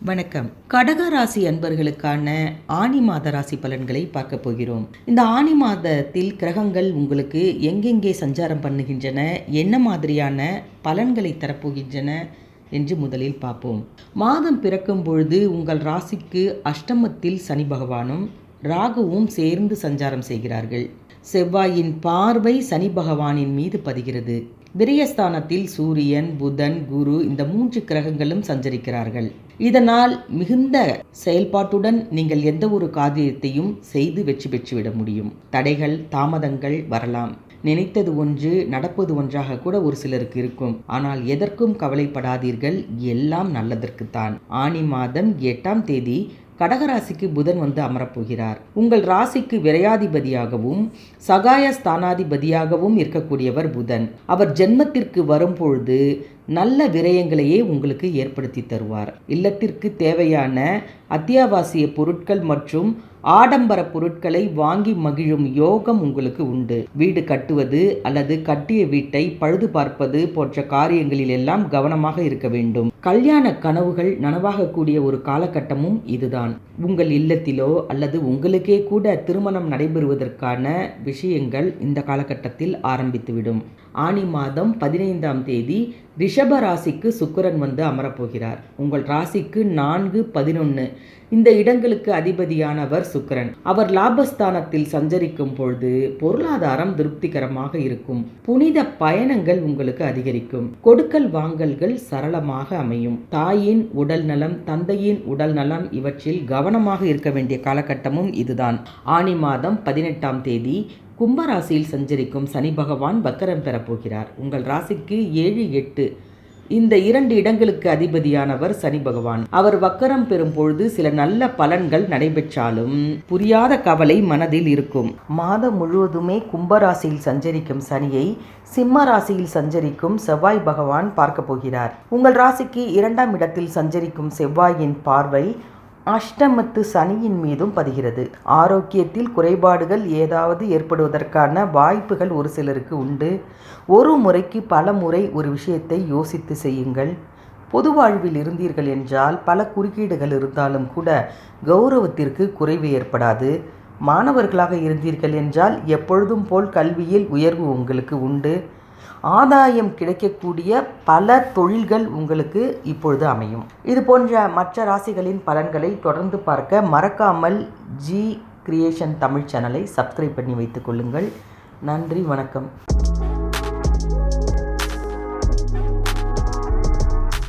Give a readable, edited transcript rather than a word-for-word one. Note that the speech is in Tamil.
வணக்கம். கடக ராசி அன்பர்களுக்கான ஆனி மாத ராசி பலன்களை பார்க்க போகிறோம். இந்த ஆனி மாதத்தில் கிரகங்கள் உங்களுக்கு எங்கெங்கே சஞ்சாரம் பண்ணுகின்றன, என்ன மாதிரியான பலன்களை தரப்போகின்றன என்று முதலில் பார்ப்போம். மாதம் பிறக்கும் பொழுது உங்கள் ராசிக்கு அஷ்டமத்தில் சனி பகவானும் ராகுவும் சேர்ந்து சஞ்சாரம் செய்கிறார்கள். செவ்வாயின் பார்வை சனி பகவானின் மீது பதிகிறது. விரயஸ்தானத்தில் சூரியன், புதன், குரு இந்த 3 கிரகங்களும் சஞ்சரிக்கிறார்கள். இதனால் மிகுந்த செயல்பாட்டுடன் நீங்கள் எந்த ஒரு காரியத்தையும் செய்து வெற்றி பெற்றுவிட முடியும். தடைகள், தாமதங்கள் வரலாம். நினைத்தது ஒன்று, நடப்பது ஒன்றாக கூட ஒரு சிலருக்கு இருக்கும். ஆனால் எதற்கும் கவலைப்படாதீர்கள், எல்லாம் நல்லதற்குத்தான். ஆனி மாதம் 8ஆம் தேதி கடகராசிக்கு புதன் வந்து அமரப்போகிறார். உங்கள் ராசிக்கு விரையாதிபதியாகவும் சகாய ஸ்தானாதிபதியாகவும் இருக்கக்கூடியவர் புதன். அவர் ஜென்மத்திற்கு வரும்பொழுது நல்ல விரயங்களையே உங்களுக்கு ஏற்படுத்தி தருவார். இல்லத்திற்கு தேவையான அத்தியாவசிய பொருட்கள் மற்றும் ஆடம்பர பொருட்களை வாங்கி மகிழும் யோகம் உங்களுக்கு உண்டு. வீடு கட்டுவது அல்லது கட்டிய வீட்டை பழுது பார்ப்பது போன்ற காரியங்களில் எல்லாம் கவனமாக இருக்க வேண்டும். கல்யாண கனவுகள் நனவாகக்கூடிய ஒரு காலகட்டமும் இதுதான். உங்கள் இல்லத்திலோ அல்லது உங்களுக்கே கூட திருமணம் நடைபெறுவதற்கான விஷயங்கள் இந்த காலகட்டத்தில் ஆரம்பித்துவிடும். ஆனி மாதம் 15ஆம் தேதி ரிஷப ராசிக்கு சுக்கிரன் வந்து அமரப்போகிறார். உங்கள் ராசிக்கு 4, 11 இந்த இடங்களுக்கு அதிபதியானவர் சுக்கிரன். அவர் லாபஸ்தானத்தில் சஞ்சரிக்கும் பொழுது பொருளாதாரம் திருப்திகரமாக இருக்கும். புனித பயணங்கள் உங்களுக்கு அதிகரிக்கும். கொடுக்கல் வாங்கல்கள் சரளமாக அமையும். தாயின் உடல் நலம், தந்தையின் உடல் நலம் இவற்றில் கவனமாக இருக்க வேண்டிய காலகட்டமும் இதுதான். ஆனி மாதம் 18ஆம் தேதி கும்பராசியில் சஞ்சரிக்கும் சனி பகவான் வக்கரம் பெறப்போகிறார். உங்கள் ராசிக்கு 7, 8 இந்த 2 இடங்களுக்கு அதிபதியானவர் சனி பகவான். அவர் வக்கரம் பெறும் பொழுது சில நல்ல பலன்கள் நடைபெற்றாலும் புரியாத கவலை மனதில் இருக்கும். மாதம் முழுவதுமே கும்பராசியில் சஞ்சரிக்கும் சனியை சிம்ம ராசியில் சஞ்சரிக்கும் செவ்வாய் பகவான் பார்க்க போகிறார். உங்கள் ராசிக்கு 2ஆம் இடத்தில் சஞ்சரிக்கும் செவ்வாயின் பார்வை அஷ்டமத்து சனியின் மீதும் பதிகிறது. ஆரோக்கியத்தில் குறைபாடுகள் ஏதாவது ஏற்படுவதற்கான வாய்ப்புகள் ஒரு சிலருக்கு உண்டு. ஒரு முறைக்கு பல முறை ஒரு விஷயத்தை யோசித்து செய்யுங்கள். பொது வாழ்வில் இருந்தீர்கள் என்றால் பல குறுக்கீடுகள் இருந்தாலும் கூட கௌரவத்திற்கு குறைவு ஏற்படாது. மாணவர்களாக இருந்தீர்கள் என்றால் எப்பொழுதும் போல் கல்வியில் உயர்வு உங்களுக்கு உண்டு. ஆதாயம் கிடைக்கக்கூடிய பல தொழில்கள் உங்களுக்கு இப்பொழுது அமையும். இது போன்ற மற்ற ராசிகளின் பலன்களை தொடர்ந்து பார்க்க மறக்காமல் ஜி கிரியேஷன் தமிழ் சேனலை சப்ஸ்கிரைப் பண்ணி வைத்துக் கொள்ளுங்கள். நன்றி, வணக்கம்.